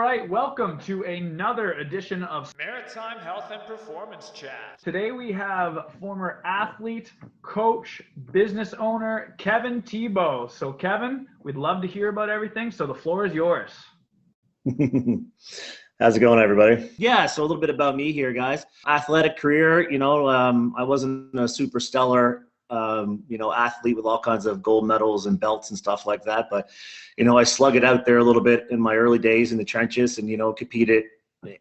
right, welcome to another edition of Maritime Health and Performance Chat. Today we have former athlete, coach, business owner, Kevin Thibault. So Kevin, we'd love to hear about everything, so the floor is yours. How's it going, everybody? Yeah, so a little bit about me here, guys. Athletic career, I wasn't a super stellar, athlete with all kinds of gold medals and belts and stuff like that. But, I slug it out there a little bit in my early days in the trenches and, competed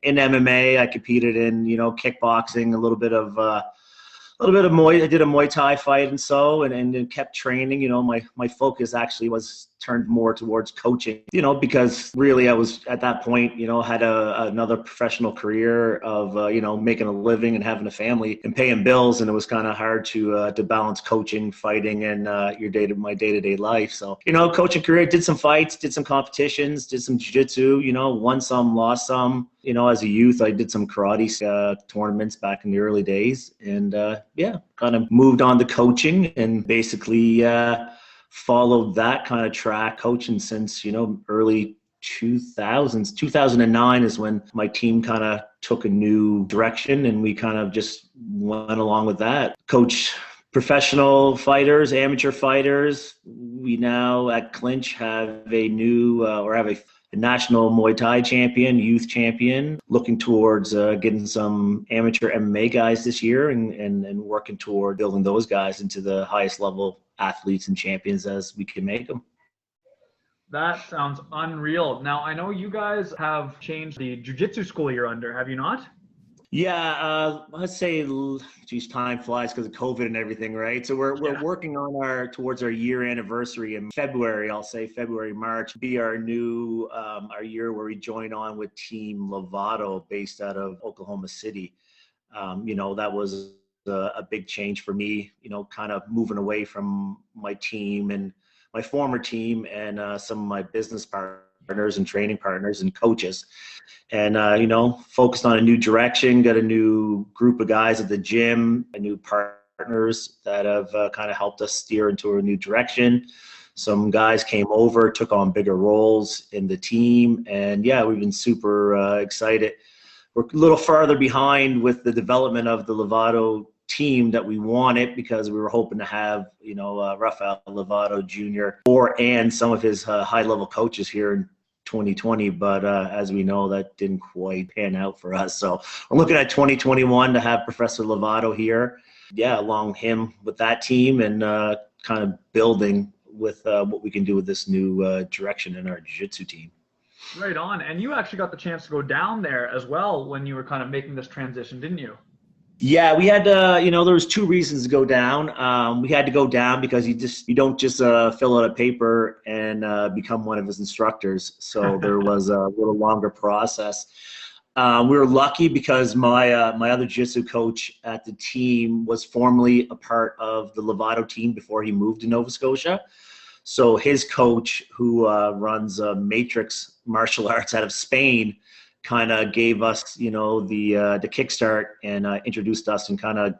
in MMA. I competed in, kickboxing, a little bit of Muay. I did a Muay Thai fight and kept training. My focus actually was turned more towards coaching, because really I was at that point, had another professional career of, making a living and having a family and paying bills. And it was kind of hard to balance coaching, fighting, and my day-to-day life. So, coaching career, did some fights, did some competitions, did some jiu-jitsu, won some, lost some. As a youth, I did some karate tournaments back in the early days, and kind of moved on to coaching and basically followed that kind of track coaching since, early 2000s. 2009 is when my team kind of took a new direction, and we kind of just went along with that. Coach professional fighters, amateur fighters. We now at Clinch have a new a national Muay Thai champion, youth champion, looking towards getting some amateur MMA guys this year and working toward building those guys into the highest level athletes and champions as we can make them. That sounds unreal. Now, I know you guys have changed the jiu-jitsu school you're under, have you not? Yeah, let's say, geez, time flies because of COVID and everything, right? So we're working on towards our year anniversary in February. I'll say February, March, be our new our year where we join on with Team Lovato, based out of Oklahoma City. That was a big change for me. Kind of moving away from my team and my former team and some of my business partners and training partners and coaches. And, focused on a new direction, got a new group of guys at the gym, new partners that have kind of helped us steer into a new direction. Some guys came over, took on bigger roles in the team. And we've been super excited. We're a little farther behind with the development of the Lovato team that we wanted, because we were hoping to have, Rafael Lovato Jr. and some of his high-level coaches here in 2020, but as we know, that didn't quite pan out for us. So I'm looking at 2021 to have Professor Lovato here, along him with that team, and kind of building with what we can do with this new direction in our jiu-jitsu team. Right on. And you actually got the chance to go down there as well when you were kind of making this transition, didn't you? Yeah, we had there was two reasons to go down. We had to go down because you don't just fill out a paper and become one of his instructors. So there was a little longer process. We were lucky because my other jiu-jitsu coach at the team was formerly a part of the Lovato team before he moved to Nova Scotia. So his coach, who runs Matrix Martial Arts out of Spain, kind of gave us, the kickstart and introduced us and kind of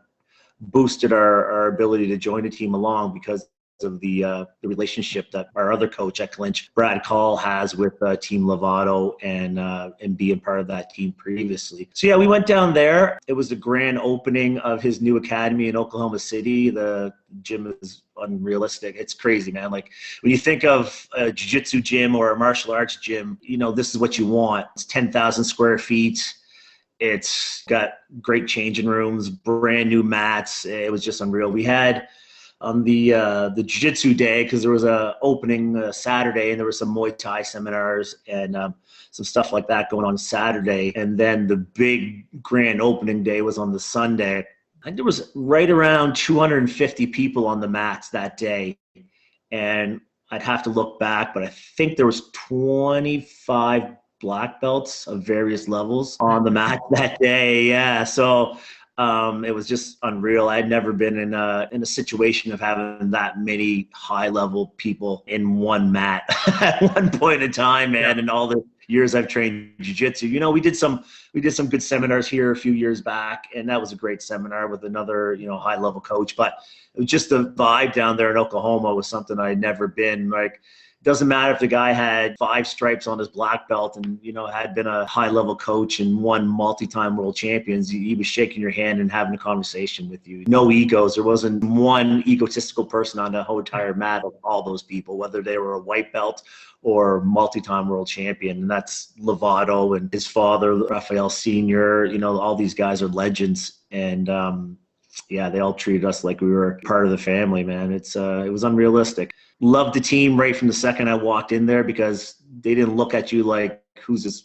boosted our ability to join the team along because of the relationship that our other coach at Clinch, Brad Call, has with Team Lovato and being part of that team previously. So we went down there. It was the grand opening of his new academy in Oklahoma City. The gym is unrealistic. It's crazy, man. Like, when you think of a jiu-jitsu gym or a martial arts gym, this is what you want. It's 10,000 square feet. It's got great changing rooms, brand new mats. It was just unreal. We had on the jiu-jitsu day, because there was a opening Saturday, and there were some Muay Thai seminars and some stuff like that going on Saturday. And then the big grand opening day was on the Sunday. I think there was right around 250 people on the mats that day. And I'd have to look back, but I think there was 25 black belts of various levels on the mat that day. Yeah. So it was just unreal. I'd never been in a situation of having that many high-level people in one mat at one point in time, man. And all the years I've trained jiu-jitsu, we did some good seminars here a few years back, and that was a great seminar with another, high-level coach. But it was just the vibe down there in Oklahoma was something I'd never been. Like, Doesn't matter if the guy had 5 stripes on his black belt and, had been a high-level coach and won multi-time world champions. He was shaking your hand and having a conversation with you. No egos. There wasn't one egotistical person on the whole entire mat of all those people, whether they were a white belt or multi-time world champion. And that's Lovato and his father, Raphael Sr. All these guys are legends. And, they all treated us like we were part of the family, man. It was unrealistic. Loved the team right from the second I walked in there because they didn't look at you like, who's this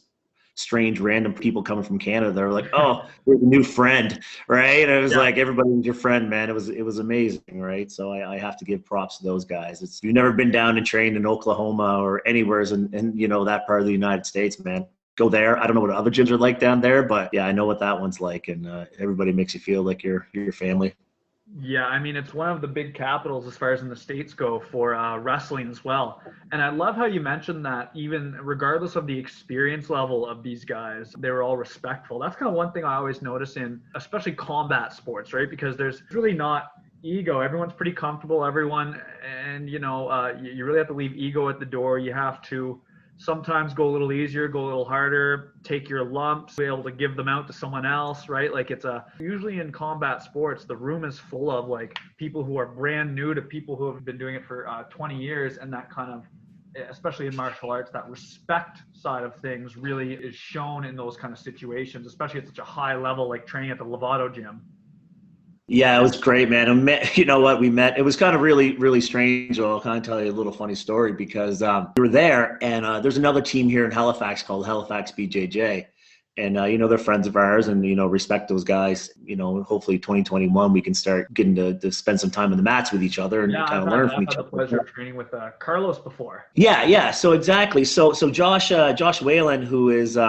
strange random people coming from Canada? They were like, oh, we're the new friend, right? And it was like everybody was your friend, man. It was amazing, right? So I have to give props to those guys. If you've never been down and trained in Oklahoma or anywhere in that part of the United States, man, go there. I don't know what other gyms are like down there, but yeah, I know what that one's like, and everybody makes you feel like you're your family. Yeah, I mean, it's one of the big capitals as far as in the States go for wrestling as well. And I love how you mentioned that even regardless of the experience level of these guys, they were all respectful. That's kind of one thing I always notice in especially combat sports, right? Because there's really not ego. Everyone's pretty comfortable, everyone. And, you really have to leave ego at the door. You have to sometimes go a little easier, go a little harder, take your lumps, be able to give them out to someone else, right? Like usually in combat sports, the room is full of like people who are brand new to people who have been doing it for 20 years. And that kind of, especially in martial arts, that respect side of things really is shown in those kind of situations, especially at such a high level, like training at the Lovato gym. Yeah, it was great, man. We met. It was kind of really, really strange. I'll kind of tell you a little funny story because we were there, and there's another team here in Halifax called Halifax BJJ, and they're friends of ours, and respect those guys. Hopefully 2021 we can start getting to spend some time on the mats with each other and kind of learn from each other. I've had the pleasure of training with Carlos before. Yeah. So exactly. So Josh Whalen, who is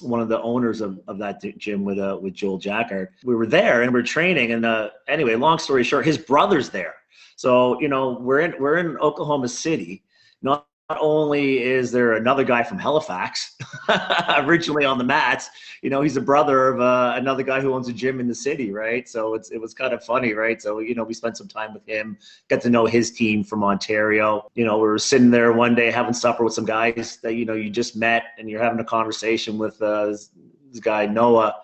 one of the owners of that gym with Joel Jackard. We were there and we're training, and anyway, long story short, his brother's there. So we're in Oklahoma City. Not only is there another guy from Halifax originally on the mats, he's a brother of another guy who owns a gym in the city, right? So it was kind of funny, right? So we spent some time with him, got to know his team from Ontario. We were sitting there one day having supper with some guys that you just met, and you're having a conversation with this guy Noah,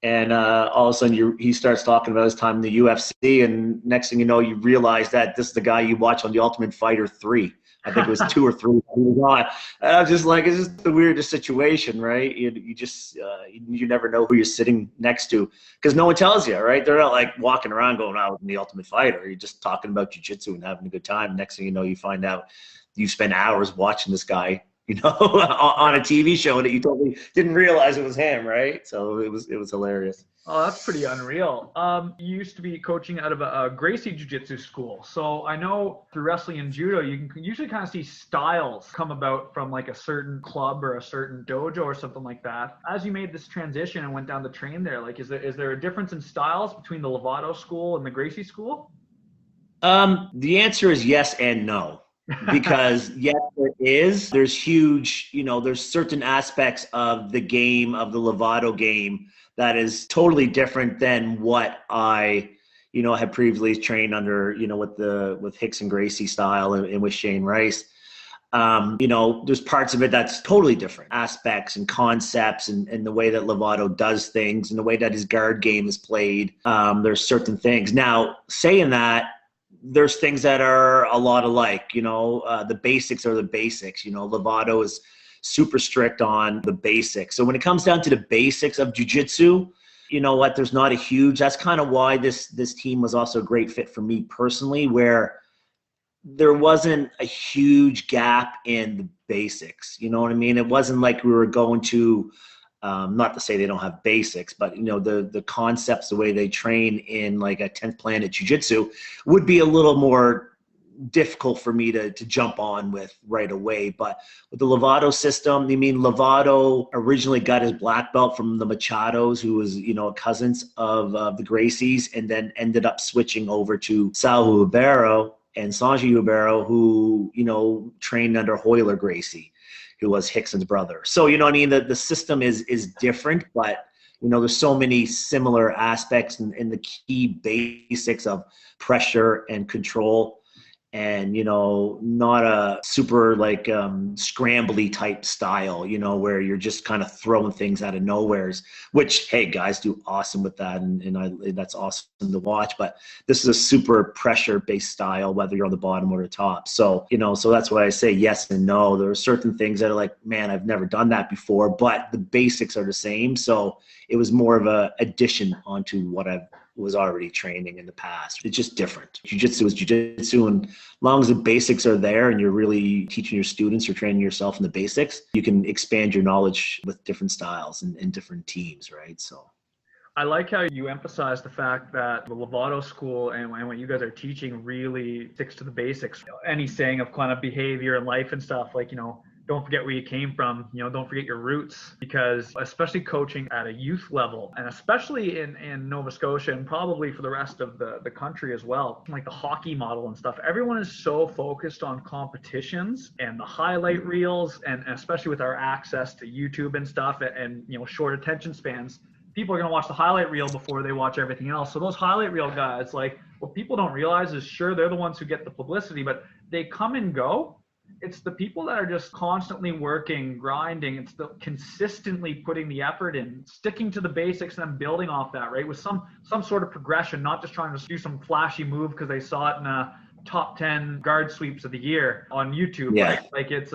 and all of a sudden he starts talking about his time in the UFC, and next thing you know, you realize that this is the guy you watch on The Ultimate Fighter 3. I think it was 2 or 3. He was on. And I was just like, it's just the weirdest situation, right? You just you never know who you're sitting next to because no one tells you, right? They're not like walking around going out in The Ultimate Fighter. You're just talking about jiu-jitsu and having a good time. Next thing you know, you find out you spend hours watching this guy, on a TV show that you totally didn't realize it was him, right? So it was hilarious. Oh, that's pretty unreal. You used to be coaching out of a Gracie Jiu-Jitsu school. So I know through wrestling and judo, you can usually kind of see styles come about from like a certain club or a certain dojo or something like that. As you made this transition and went down to train there, like is there a difference in styles between the Lovato school and the Gracie school? The answer is yes and no. Because yes, there is. There's huge, there's certain aspects of the game, of the Lovato game, that is totally different than what I, had previously trained under, with Hicks and Gracie style and with Shane Rice. There's parts of it that's totally different aspects and concepts and the way that Lovato does things and the way that his guard game is played. There's certain things. Now, saying that, there's things that are a lot alike, the basics are the basics. Lovato is super strict on the basics. So when it comes down to the basics of jiu-jitsu, there's not a huge, that's kind of why this team was also a great fit for me personally, where there wasn't a huge gap in the basics. You know what I mean? It wasn't like we were going to, not to say they don't have basics, but the concepts, the way they train in like a 10th Planet Jiu-Jitsu would be a little more difficult for me to jump on with right away. But with the Lovato system, Lovato originally got his black belt from the Machados, who was, cousins of the Gracies, and then ended up switching over to Saul Ribeiro and Sanji Ribeiro, who, trained under Hoyler Gracie, who was Hickson's brother. So, the system is different, but, there's so many similar aspects in the key basics of pressure and control and, you know, not a super like scrambly type style, you know, where you're just kind of throwing things out of nowheres, which, hey, guys do awesome with that. And that's awesome to watch. But this is a super pressure based style, whether you're on the bottom or the top. So, you know, so that's why I say yes and no. There are certain things that are like, man, I've never done that before, but the basics are the same. So it was more of a addition onto what I was already training in the past. It's just different. Jiu-jitsu is jiu-jitsu, and as long as the basics are there and you're really teaching your students or training yourself in the basics, you can expand your knowledge with different styles and different teams, right? So I like how you emphasize the fact that the Lovato school and what you guys are teaching really sticks to the basics. Any saying of kind of behavior and life and stuff, like, you know, don't forget where you came from, you know, don't forget your roots, because especially coaching at a youth level, and especially in Nova Scotia and probably for the rest of the country as well, like the hockey model and stuff, everyone is so focused on competitions and the highlight reels, and especially with our access to YouTube and stuff and you know, short attention spans, people are going to watch the highlight reel before they watch everything else. So those highlight reel guys, like, what people don't realize is, sure, they're the ones who get the publicity, but they come and go. It's the people that are just constantly working, grinding. It's the consistently putting the effort in, sticking to the basics, and then building off that, right? With some sort of progression, not just trying to do some flashy move because they saw it in a top 10 guard sweeps of the year on YouTube. yeah. Right? Like, it's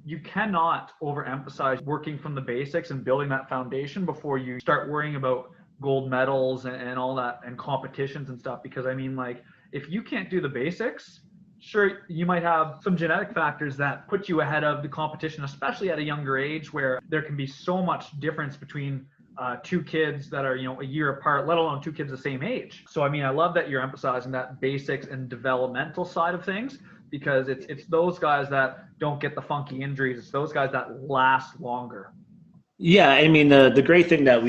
you cannot overemphasize working from the basics and building that foundation before you start worrying about gold medals and all that and competitions and stuff. Because I mean, like, if you can't do the basics, sure, you might have some genetic factors that put you ahead of the competition, especially at a younger age, where there can be so much difference between two kids that are, you know, a year apart, let alone two kids the same age. So, I mean, I love that you're emphasizing that basics and developmental side of things, because it's those guys that don't get the funky injuries. It's those guys that last longer. Yeah, I mean, the great thing that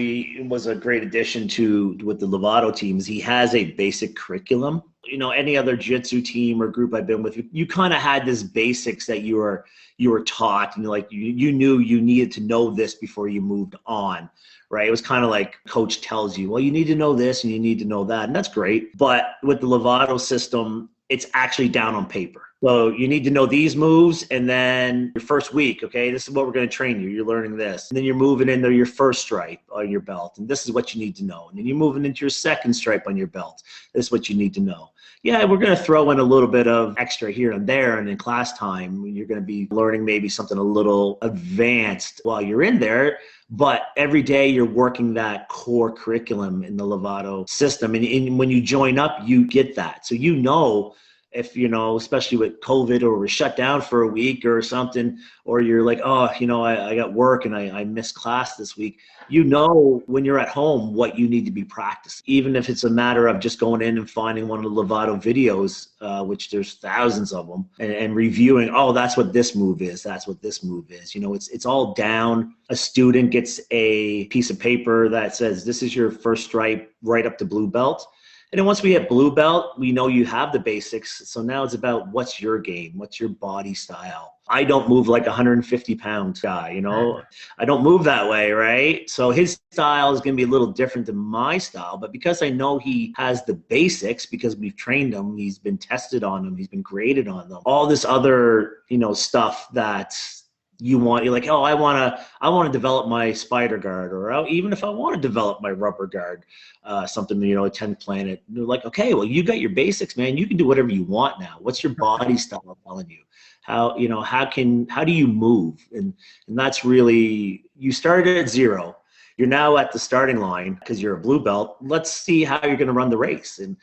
was a great addition to with the Lovato team is he has a basic curriculum. You know, any other jiu-jitsu team or group I've been with, you kind of had this basics that you were taught, and like you knew you needed to know this before you moved on, right? It was kind of like coach tells you, well, you need to know this and you need to know that, and that's great. But with the Lovato system, it's actually down on paper. So you need to know these moves, and then your first week, okay, this is what we're going to train you. You're learning this. And then you're moving into your first stripe on your belt, and this is what you need to know. And then you're moving into your second stripe on your belt. This is what you need to know. Yeah, we're going to throw in a little bit of extra here and there, and in class time, you're going to be learning maybe something a little advanced while you're in there. But every day you're working that core curriculum in the Lovato system. And when you join up, you get that. So you know, if, you know, especially with COVID, or we're shut down for a week or something, or you're like, oh, you know, I got work and I missed class this week. You know, when you're at home, what you need to be practicing, even if it's a matter of just going in and finding one of the Lovato videos, which there's thousands of them, and reviewing, oh, that's what this move is. That's what this move is. You know, it's all down. A student gets a piece of paper that says, this is your first stripe right up to blue belt. And then once we hit blue belt, we know you have the basics. So now it's about, what's your game? What's your body style? I don't move like a 150-pound guy, you know? I don't move that way, right? So his style is going to be a little different than my style. But because I know he has the basics, because we've trained him, he's been tested on them, he's been graded on them, all this other, you know, stuff that you're like, oh, I want to develop my spider guard, or even if I want to develop my rubber guard, something, you know, a 10th planet. They're like, okay, well, you got your basics, man. You can do whatever you want now. What's your body style telling you? How, you know, how do you move? And that's really, you started at zero. You're now at the starting line because you're a blue belt. Let's see how you're going to run the race. And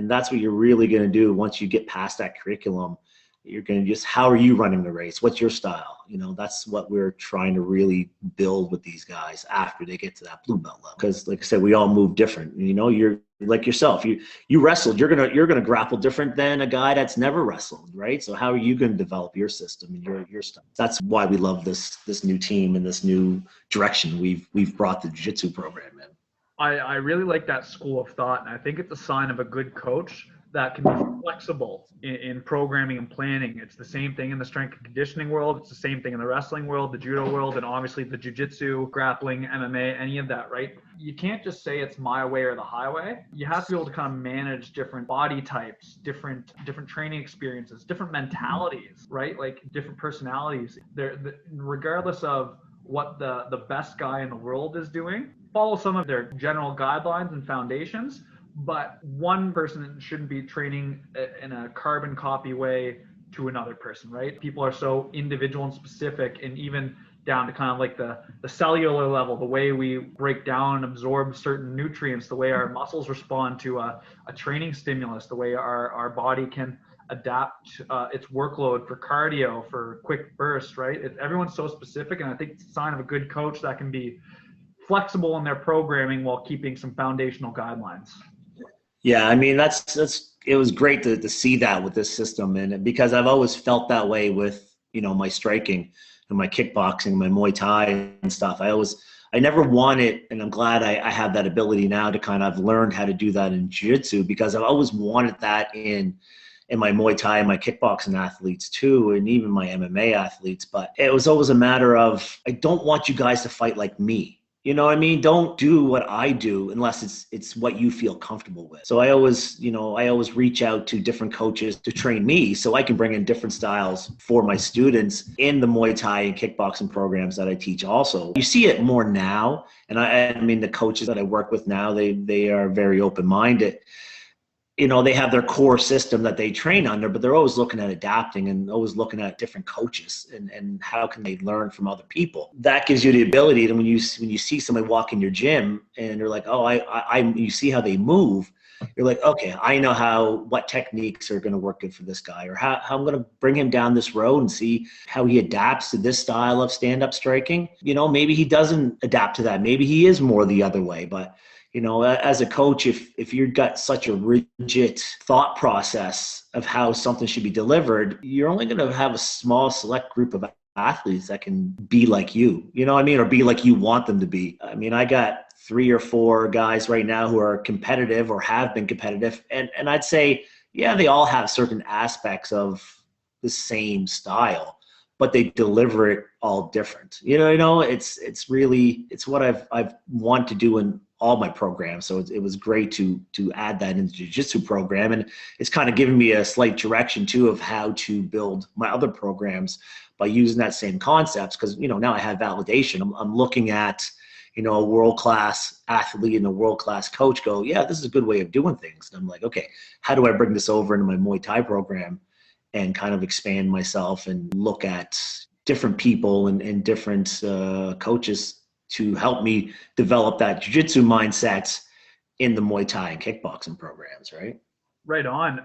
that's what you're really going to do once you get past that curriculum. You're going to just, how are you running the race? What's your style? You know, that's what we're trying to really build with these guys after they get to that blue belt level. Because like I said, we all move different. You know, you're like yourself, you wrestled, you're going to grapple different than a guy that's never wrestled, right? So how are you going to develop your system and your stuff? That's why we love this new team and this new direction we've brought the jiu-jitsu program in. I really like that school of thought, and I think it's a sign of a good coach that can be flexible in programming and planning. It's the same thing in the strength and conditioning world. It's the same thing in the wrestling world, the judo world, and obviously the jiu-jitsu, grappling, MMA, any of that, right? You can't just say it's my way or the highway. You have to be able to kind of manage different body types, different training experiences, different mentalities, right? Like different personalities. Regardless of what the best guy in the world is doing, follow some of their general guidelines and foundations, but one person shouldn't be training in a carbon copy way to another person, right? People are so individual and specific, and even down to kind of like the cellular level, the way we break down and absorb certain nutrients, the way our muscles respond to a training stimulus, the way our body can adapt its workload for cardio, for quick bursts, right? Everyone's so specific, and I think it's a sign of a good coach that can be flexible in their programming while keeping some foundational guidelines. Yeah, I mean, it was great to see that with this system, and because I've always felt that way with, my striking and my kickboxing, my Muay Thai and stuff. I never wanted, and I'm glad I have that ability now to kind of learn how to do that in jiu-jitsu, because I've always wanted that in my Muay Thai and my kickboxing athletes too, and even my MMA athletes. But it was always a matter of, I don't want you guys to fight like me. You know what I mean? Don't do what I do unless it's what you feel comfortable with. So I always reach out to different coaches to train me so I can bring in different styles for my students in the Muay Thai and kickboxing programs that I teach also. You see it more now. And I mean, the coaches that I work with now, they are very open-minded. They have their core system that they train under, but they're always looking at adapting and always looking at different coaches and how can they learn from other people. That gives you the ability to, when you see somebody walk in your gym and they're like, oh, you see how they move, you're like, okay, I know what techniques are going to work good for this guy, or how I'm going to bring him down this road and see how he adapts to this style of stand-up striking. Maybe he doesn't adapt to that. Maybe he is more the other way, but as a coach, if you've got such a rigid thought process of how something should be delivered, you're only going to have a small select group of athletes that can be like you, or be like you want them to be. I mean, I got 3 or 4 guys right now who are competitive or have been competitive. And I'd say, yeah, they all have certain aspects of the same style, but they deliver it all different. It's what I've wanted to do in all my programs. So it was great to add that into the jiu-jitsu program. And it's kind of given me a slight direction too of how to build my other programs by using that same concepts. Because, now I have validation. I'm looking at, a world-class athlete and a world-class coach go, yeah, this is a good way of doing things. And I'm like, okay, how do I bring this over into my Muay Thai program and kind of expand myself and look at different people and different coaches to help me develop that jiu-jitsu mindset in the Muay Thai and kickboxing programs, right? Right on.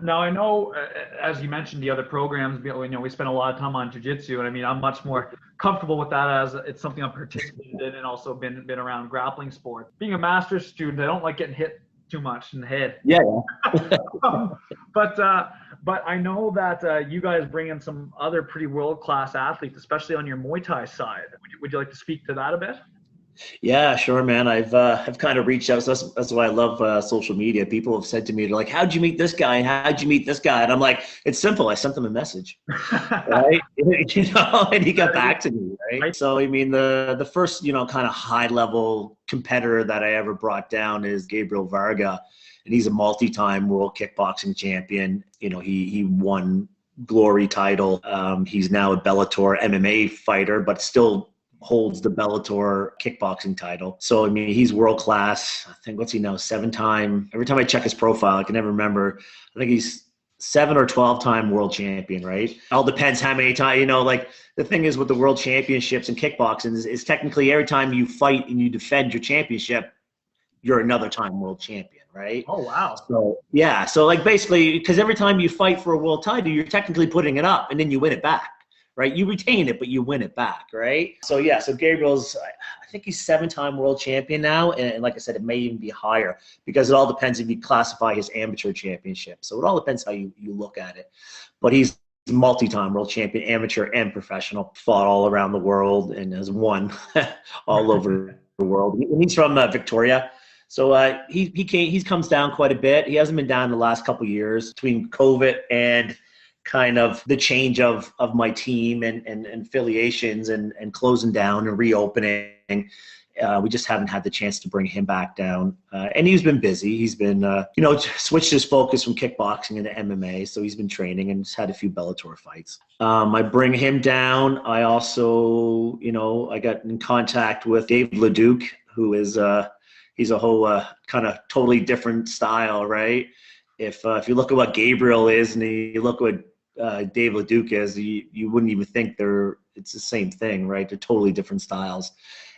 Now I know, as you mentioned, the other programs, we spend a lot of time on jiu-jitsu, and I mean, I'm much more comfortable with that as it's something I've participated in and also been around grappling sports. Being a master's student, I don't like getting hit too much in the head. Yeah. But I know that you guys bring in some other pretty world-class athletes, especially on your Muay Thai side. Would you like to speak to that a bit? Yeah, sure, man. I've kind of reached out. So that's why I love social media. People have said to me, they're like, how'd you meet this guy? And how'd you meet this guy? And I'm like, it's simple. I sent them a message, right? And he got back to me, right? So, I mean, the first, kind of high level competitor that I ever brought down is Gabriel Varga. And he's a multi-time world kickboxing champion. He won Glory title. He's now a Bellator MMA fighter, but still holds the Bellator kickboxing title. So, I mean, he's world class. I think, what's he now? 7-time. Every time I check his profile, I can never remember. I think he's 7 or 12-time world champion, right? All depends how many times, like the thing is with the world championships in kickboxing is technically every time you fight and you defend your championship, you're another time world champion, right? Oh, wow. So, yeah. So, like, basically, because every time you fight for a world title, you're technically putting it up and then you win it back, right? You retain it, but you win it back, right? So, yeah. So, Gabriel's, I think he's 7-time world champion now. And like I said, it may even be higher because it all depends if you classify his amateur championship. So, it all depends how you look at it. But he's multi-time world champion, amateur and professional, fought all around the world and has won all over the world. And he's from Victoria. So he comes down quite a bit. He hasn't been down the last couple of years between COVID and kind of the change of my team and affiliations and closing down and reopening. We just haven't had the chance to bring him back down. And he's been busy. He's been, switched his focus from kickboxing into MMA. So he's been training and just had a few Bellator fights. I bring him down. I also, I got in contact with Dave LeDuc, who is, he's a whole kind of totally different style, right? If you look at what Gabriel is and you look at what Dave LeDuc is, you wouldn't even think it's the same thing, right? They're totally different styles.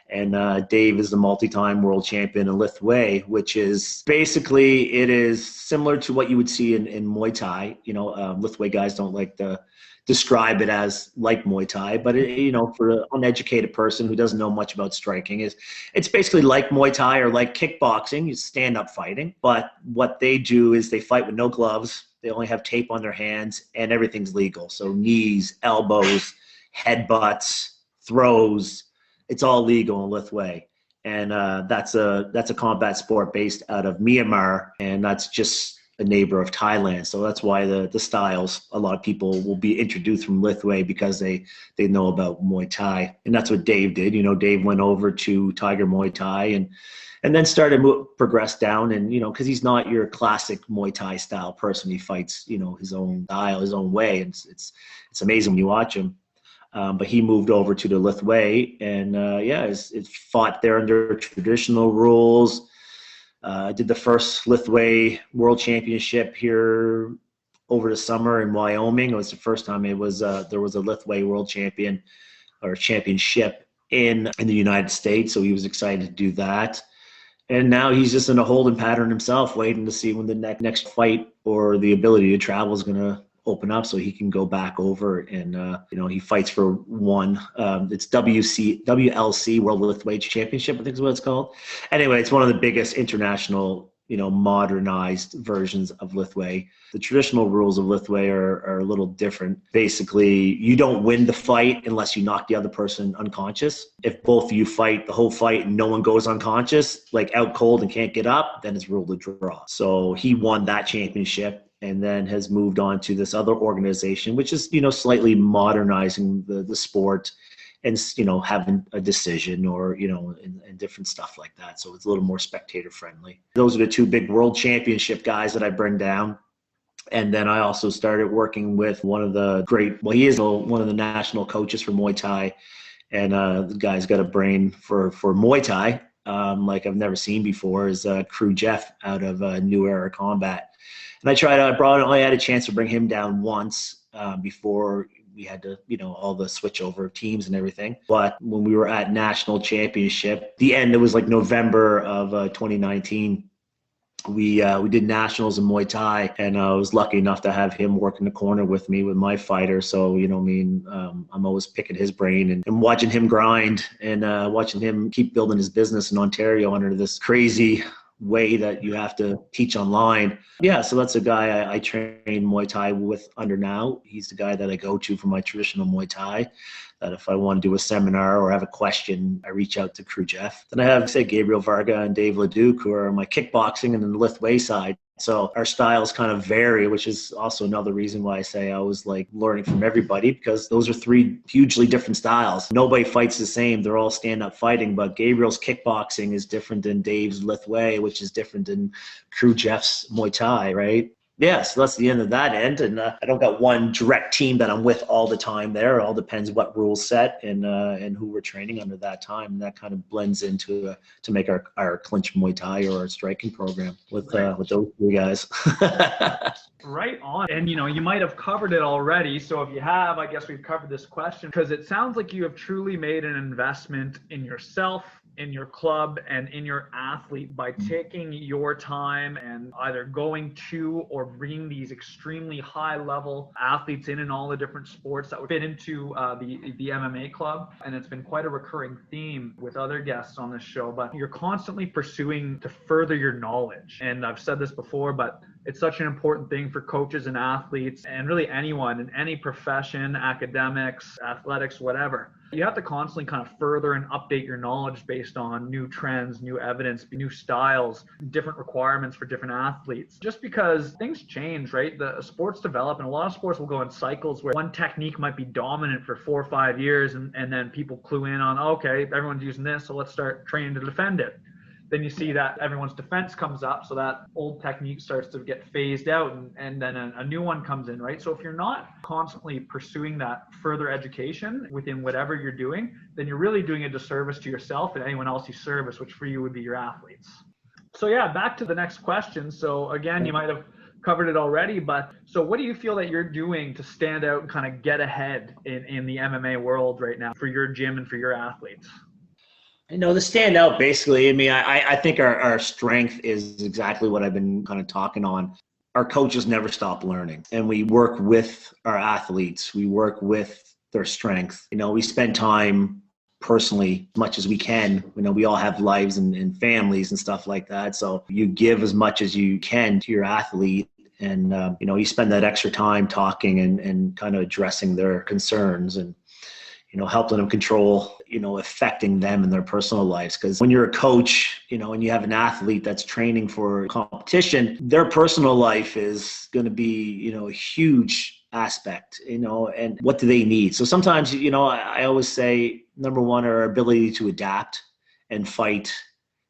And Dave is the multi-time world champion in Lithway, which is basically, it is similar to what you would see in Muay Thai. Lithway guys don't like to describe it as like Muay Thai, but for an uneducated person who doesn't know much about striking, it's basically like Muay Thai or like kickboxing. You stand up fighting, but what they do is they fight with no gloves. They only have tape on their hands, and everything's legal. So knees, elbows, headbutts, throws. It's all legal in Lithway, and that's a combat sport based out of Myanmar, and that's just a neighbor of Thailand. So that's why the styles, a lot of people will be introduced from Lithway because they know about Muay Thai, and that's what Dave did. Dave went over to Tiger Muay Thai and then started progress down, and because he's not your classic Muay Thai style person. He fights his own style, his own way, and it's amazing when you watch him. But he moved over to the Lithway, and it fought there under traditional rules. Did the first Lithway World Championship here over the summer in Wyoming. It was the first time there was a Lithway World Champion or championship in the United States. So he was excited to do that. And now he's just in a holding pattern himself, waiting to see when the next fight or the ability to travel is going to open up so he can go back over and he fights for one. It's WLC World Lithway Championship, I think is what it's called. Anyway, it's one of the biggest international modernized versions of Lithway. The traditional rules of Lithway are a little different. Basically, you don't win the fight unless you knock the other person unconscious. If both of you fight the whole fight and no one goes unconscious, like out cold and can't get up, then it's ruled a draw. So he won that championship, and then has moved on to this other organization, which is, slightly modernizing the sport and, having a decision or, and different stuff like that. So it's a little more spectator friendly. Those are the two big world championship guys that I bring down. And then I also started working with one of the he is one of the national coaches for Muay Thai. And the guy's got a brain for Muay Thai, like I've never seen before, is Crew Jeff out of New Era Combat. And I had a chance to bring him down once before we had to, all the switchover of teams and everything. But when we were at national championship, it was like November of 2019. We did nationals in Muay Thai, and I was lucky enough to have him work in the corner with me with my fighter. So, I'm always picking his brain and watching him grind and watching him keep building his business in Ontario under this crazy way that you have to teach online. Yeah, so that's a guy I train Muay Thai with under now. He's the guy that I go to for my traditional Muay Thai, that if I want to do a seminar or have a question, I reach out to Crew Jeff. Then I have, Gabriel Varga and Dave LeDuc, who are my kickboxing and then the Lithway side. So our styles kind of vary, which is also another reason why I say I was like learning from everybody, because those are three hugely different styles. Nobody fights the same. They're all stand-up fighting, but Gabriel's kickboxing is different than Dave's Lithway, which is different than Crew Jeff's Muay Thai, right? Yeah, so that's the end of that end. And I don't got one direct team that I'm with all the time there. It all depends what rules set and who we're training under that time. And that kind of blends into to make our clinch Muay Thai or our striking program with those three guys. Right on. And, you might have covered it already. So if you have, I guess we've covered this question, because it sounds like you have truly made an investment in yourself, in your club, and in your athlete by taking your time and either going to or bringing these extremely high level athletes in all the different sports that would fit into the MMA club. And it's been quite a recurring theme with other guests on this show, but you're constantly pursuing to further your knowledge. And I've said this before, but It's such an important thing for coaches and athletes and really anyone in any profession, academics, athletics, whatever. You have to constantly kind of further and update your knowledge based on new trends, new evidence, new styles, different requirements for different athletes. Just because things change, right? The sports develop, and a lot of sports will go in cycles where one technique might be dominant for 4 or 5 years, and then people clue in on, okay, everyone's using this, so let's start training to defend it. Then you see that everyone's defense comes up, so that old technique starts to get phased out, and then a new one comes in, right? So if you're not constantly pursuing that further education within whatever you're doing, then you're really doing a disservice to yourself and anyone else you service, which for you would be your athletes. So yeah, back to the next question. So again, you might have covered it already, but so what do you feel that you're doing to stand out and kind of get ahead in the MMA world right now for your gym and for your athletes? The standout, basically, I mean, I think our strength is exactly what I've been kind of talking on. Our coaches never stop learning, and we work with our athletes. We work with their strength. We spend time personally as much as we can. We all have lives and families and stuff like that. So you give as much as you can to your athlete. And, you spend that extra time talking and kind of addressing their concerns and, helping them control, affecting them in their personal lives. Because when you're a coach, and you have an athlete that's training for competition, their personal life is going to be, a huge aspect, and what do they need? So sometimes, I always say, number one, our ability to adapt and fight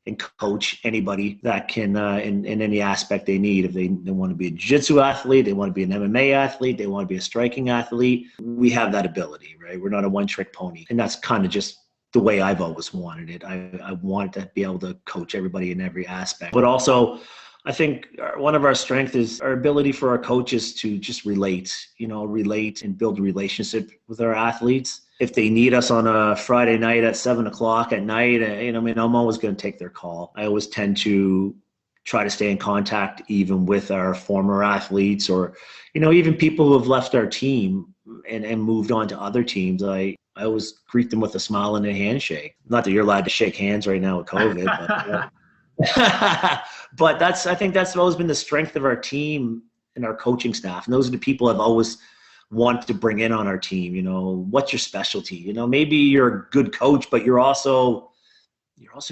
and coach anybody that can in any aspect they need. If they want to be a jiu-jitsu athlete, they want to be an MMA athlete, they want to be a striking athlete, we have that ability, right? We're not a one-trick pony. And that's kind of just the way I've always wanted it. I wanted to be able to coach everybody in every aspect. But also, I think one of our strengths is our ability for our coaches to just relate and build a relationship with our athletes. If they need us on a Friday night at 7:00 at night, I'm always going to take their call. I always tend to try to stay in contact even with our former athletes or, even people who have left our team and moved on to other teams. I always greet them with a smile and a handshake. Not that you're allowed to shake hands right now with COVID, but but I think that's always been the strength of our team and our coaching staff. And those are the people I've always wanted to bring in on our team. What's your specialty? Maybe you're a good coach, but you're also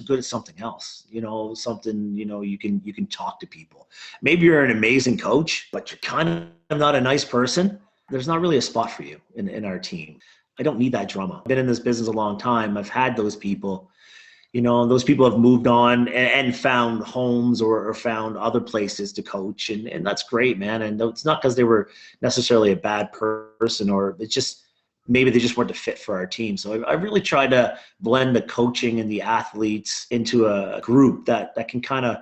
good at something else, something, you can talk to people. Maybe you're an amazing coach, but you're kind of not a nice person. There's not really a spot for you in our team. I don't need that drama. I've been in this business a long time. I've had those people. Those people have moved on and found homes or found other places to coach. And that's great, man. And it's not because they were necessarily a bad person, or it's just maybe they just weren't a fit for our team. So I really try to blend the coaching and the athletes into a group that can kind of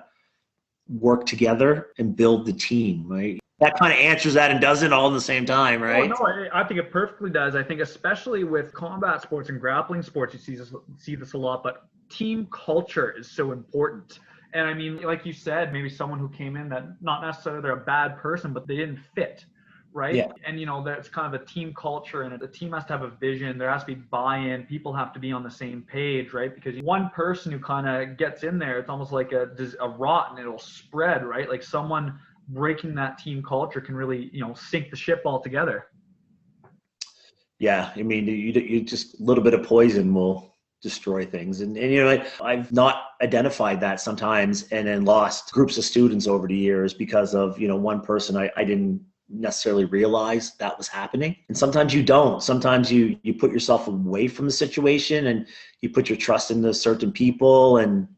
work together and build the team, right? That kind of answers that and does it all at the same time, right? Oh, no, I think it perfectly does. I think especially with combat sports and grappling sports, you see this a lot, but team culture is so important. And I mean, like you said, maybe someone who came in that not necessarily they're a bad person, but they didn't fit, right? Yeah. And that's kind of a team culture, and the team has to have a vision. There has to be buy-in. People have to be on the same page, right? Because one person who kind of gets in there, it's almost like a rot, and it'll spread, right? Like someone breaking that team culture can really, sink the ship altogether. Yeah, I mean, you just a little bit of poison will destroy things. And I've not identified that sometimes and then lost groups of students over the years because of, one person I didn't necessarily realize that was happening. And sometimes you don't. Sometimes you put yourself away from the situation and you put your trust into certain people, and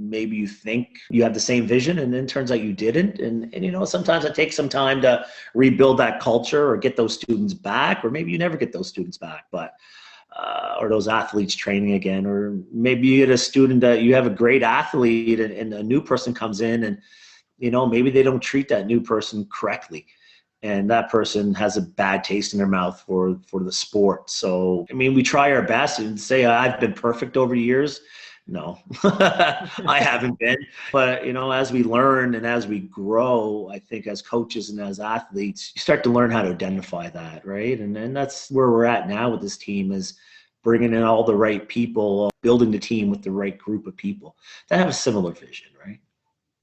maybe you think you have the same vision, and then it turns out you didn't. And sometimes it takes some time to rebuild that culture or get those students back, or maybe you never get those students back, but or those athletes training again. Or maybe you get a student that you have a great athlete and a new person comes in, and maybe they don't treat that new person correctly, and that person has a bad taste in their mouth for the sport. So I mean, we try our best and say I've been perfect over the years. No, I haven't been. But, as we learn and as we grow, I think as coaches and as athletes, you start to learn how to identify that, right? And that's where we're at now with this team, is bringing in all the right people, building the team with the right group of people that have a similar vision, right?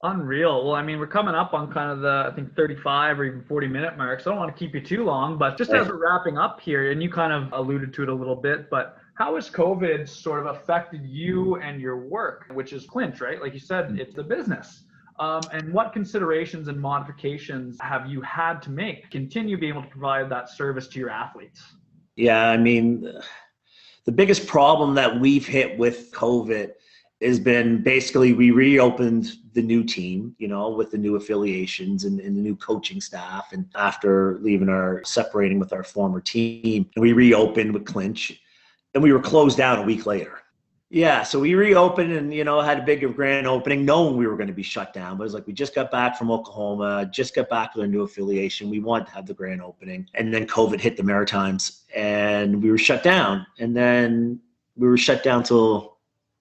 Unreal. Well, I mean, we're coming up on kind of the, I think, 35 or even 40-minute mark, so I don't want to keep you too long, but just as Right. we're wrapping up here, and you kind of alluded to it a little bit, but how has COVID sort of affected you and your work, which is Clinch, right? Like you said, it's the business. And what considerations and modifications have you had to make to continue being able to provide that service to your athletes? Yeah, I mean, the biggest problem that we've hit with COVID has been basically we reopened the new team, with the new affiliations and the new coaching staff. And after leaving separating with our former team, and we reopened with Clinch, and we were closed down a week later. Yeah, so we reopened and, had a big grand opening knowing we were going to be shut down. But it was like we just got back from Oklahoma, just got back with our new affiliation. We wanted to have the grand opening. And then COVID hit the Maritimes and we were shut down. And then we were shut down till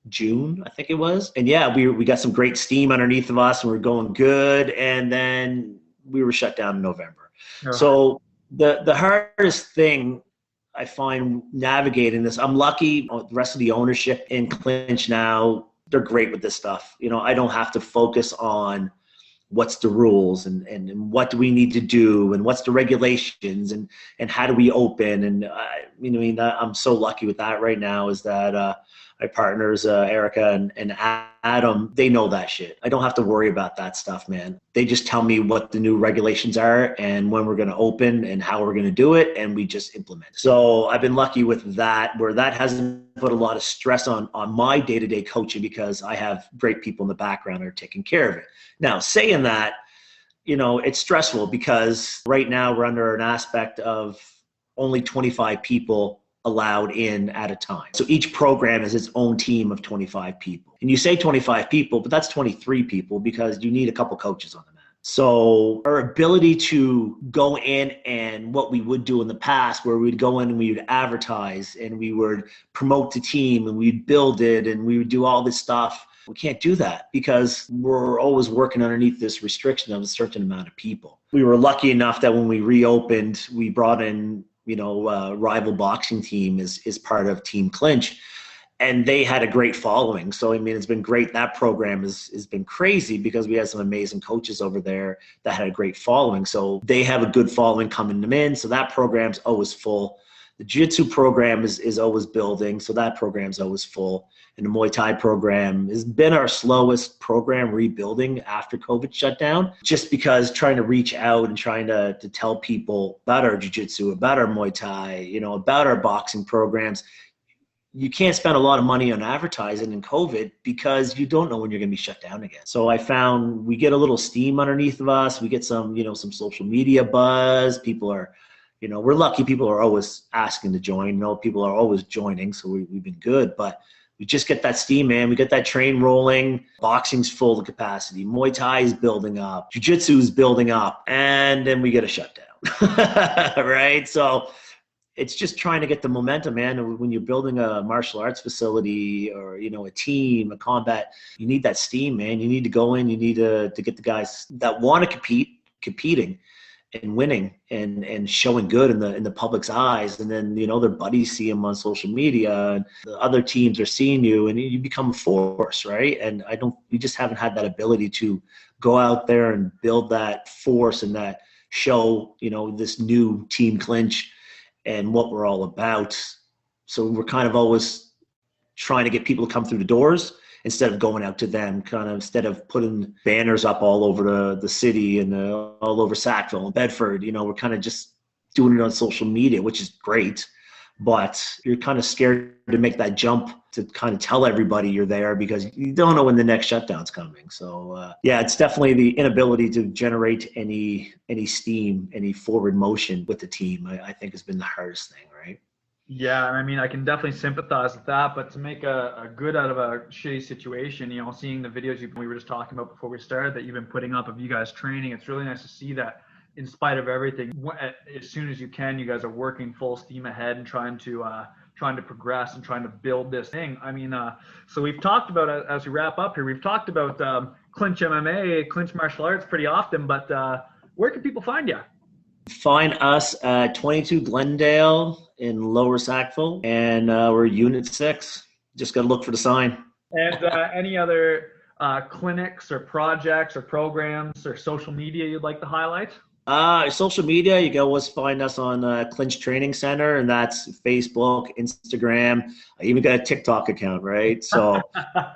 June, I think it was. And yeah, we got some great steam underneath of us and we were going good. And then we were shut down in November. So the hardest thing I find navigating this, I'm lucky. The rest of the ownership in Clinch now, they're great with this stuff. I don't have to focus on what's the rules and what do we need to do and what's the regulations and how do we open. And I'm so lucky with that right now is that my partners, Erica and Adam, they know that shit. I don't have to worry about that stuff, man. They just tell me what the new regulations are and when we're going to open and how we're going to do it, and we just implement. So I've been lucky with that, where that hasn't put a lot of stress on my day-to-day coaching because I have great people in the background that are taking care of it. Now, saying that, it's stressful because right now we're under an aspect of only 25 people allowed in at a time. So each program has its own team of 25 people. And you say 25 people, but that's 23 people because you need a couple coaches on the mat. So our ability to go in and what we would do in the past, where we'd go in and we would advertise and we would promote the team and we'd build it and we would do all this stuff. We can't do that because we're always working underneath this restriction of a certain amount of people. We were lucky enough that when we reopened, we brought in rival boxing team is part of Team Clinch, and they had a great following. So, it's been great. That program has been crazy because we had some amazing coaches over there that had a great following. So they have a good following coming them in. So that program's always full. The Jiu-Jitsu program is always building. So that program's always full. And the Muay Thai program has been our slowest program rebuilding after COVID shut down, just because trying to reach out and trying to tell people about our Jiu-Jitsu, about our Muay Thai, about our boxing programs. You can't spend a lot of money on advertising in COVID because you don't know when you're going to be shut down again. So I found we get a little steam underneath of us. We get some, some social media buzz. People are, we're lucky. People are always asking to join. People are always joining. So we've been good, but we just get that steam, man. We get that train rolling. Boxing's full of capacity. Muay Thai is building up. Jiu-Jitsu is building up. And then we get a shutdown, right? So it's just trying to get the momentum, man. When you're building a martial arts facility or, a team, a combat, you need that steam, man. You need to go in. You need to get the guys that want to competing and winning and showing good in the public's eyes. And then, their buddies see them on social media and the other teams are seeing you and you become a force, right? And we just haven't had that ability to go out there and build that force and that show, this new Team Clinch and what we're all about. So we're kind of always trying to get people to come through the doors instead of going out to them, instead of putting banners up all over the city and all over Sackville and Bedford. We're kind of just doing it on social media, which is great, but you're kind of scared to make that jump to kind of tell everybody you're there because you don't know when the next shutdown's coming. So it's definitely the inability to generate any steam, any forward motion with the team, I think has been the hardest thing, right? Yeah, I can definitely sympathize with that, but to make a good out of a shitty situation, seeing the videos we were just talking about before we started that you've been putting up of you guys training, it's really nice to see that in spite of everything, as soon as you can, you guys are working full steam ahead and trying to progress and trying to build this thing. So we've talked about, as we wrap up here, we've talked about Clinch MMA, Clinch martial arts pretty often, but where can people find you? Find us at 22 Glendale in Lower Sackville, and we're Unit 6. Just got to look for the sign. And any other clinics or projects or programs or social media you'd like to highlight? Social media, you can always find us on Clinch Training Center, and that's Facebook, Instagram. I even got a TikTok account, right? So,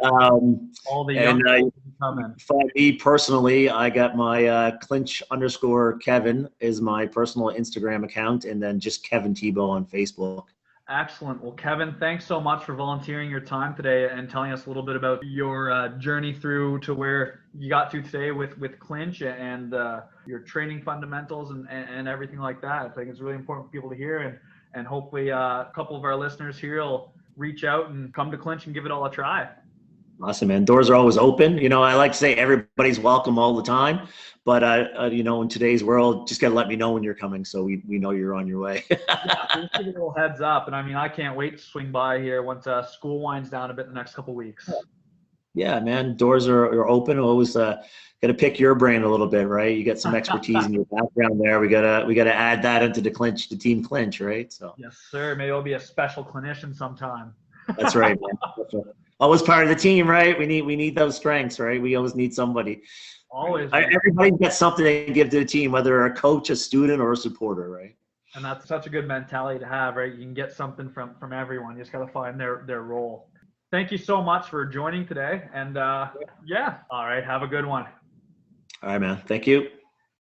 All the young and people coming. for me personally, I got my Clinch_Kevin is my personal Instagram account, and then just Kevin Thibault on Facebook. Excellent. Well, Kevin, thanks so much for volunteering your time today and telling us a little bit about your journey through to where you got to today with Clinch and your training fundamentals and everything like that. I think it's really important for people to hear, and hopefully a couple of our listeners here will reach out and come to Clinch and give it all a try. Awesome, man. Doors are always open. I like to say everybody's welcome all the time, but in today's world, just gotta let me know when you're coming, so we know you're on your way. Yeah, we'll give it a little heads up, and I can't wait to swing by here once school winds down a bit in the next couple of weeks. Yeah, man. Doors are open. Always got to pick your brain a little bit, right? You got some expertise in your background there. We gotta add that into the team Clinch, right? So. Yes, sir. Maybe I'll be a special clinician sometime. That's right, man. That's right. Always part of the team, right? We need those strengths, right? We always need somebody. Always. Everybody gets something to give to the team, whether a coach, a student, or a supporter, right? And that's such a good mentality to have, right? You can get something from everyone. You just got to find their role. Thank you so much for joining today. And yeah, all right. Have a good one. All right, man. Thank you.